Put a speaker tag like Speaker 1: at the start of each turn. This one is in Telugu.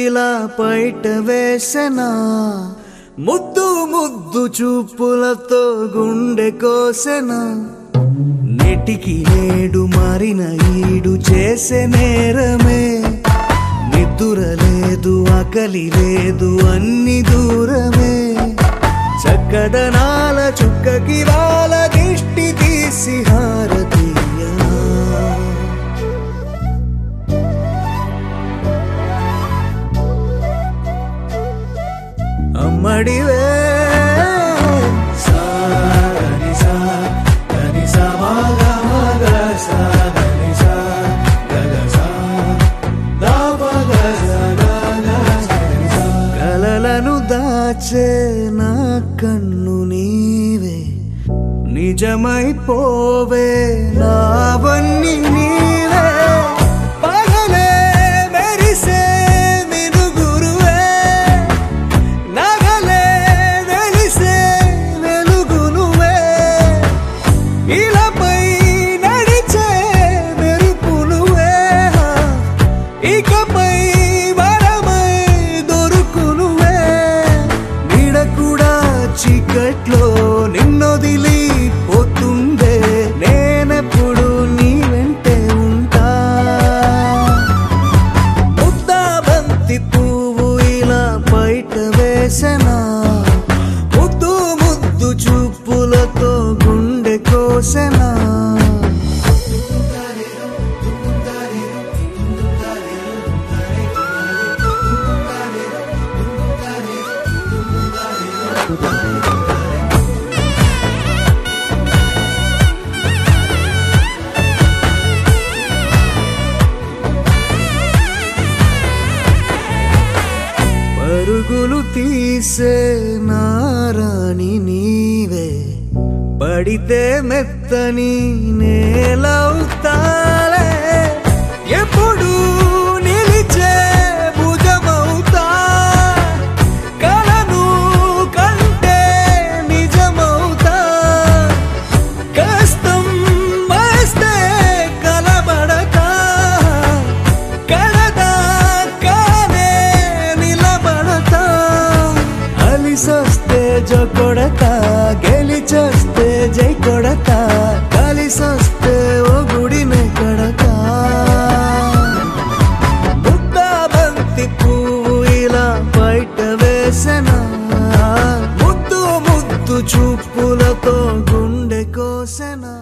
Speaker 1: ఇలా బయట వేసెనా ముద్దు ముద్దు చూపులతో గుండె కోసెనా నెటికి నేడు మారిన ఈడు చేసే నేరమే నిద్ర లేదు ఆకలి లేదు అన్ని దూరమే చక్కదనాల చుక్కకి వాళ్ళ దిష్టి తీసి హారతీయ అమ్మడివే కలలను దాచే నా కన్ను నీవే నిజమైపోవే నావన్నీ నీవే పగలే మెరిసే మినుగురువే నగలే వెలిసే వెలుగునువే ఇలాపై నడిచే మెరుపునువే ఇకపై చీకట్లో నిన్నొదిలి పోతుందే నేనెప్పుడు నీ వెంటే ఉంటా ముద్దా బంతి పువ్వు ఇలా బయట వేసెనా ముద్దు ముద్దు చూపులతో గుండె కోసెనా పరుగులు తీసే నారాణి నీవే పడితే మెత్తని నేలవుతాలే ఎప్పుడు నిలిచే భుజమవుతా కలను కంటే నిజమవుతా కష్టం వస్తే కలబడక కడదాకానే నిలబడతా అలిసొస్తే జో కొడతా గెలిచొస్తే జై కొడతా కలిసొస్తే ఓ గుడినే కడతా ముద్దా బంతి పువ్వు ఇలా బయట వేసెనా ముద్దు ముద్దు చూపులతో గుండె కోసెనా.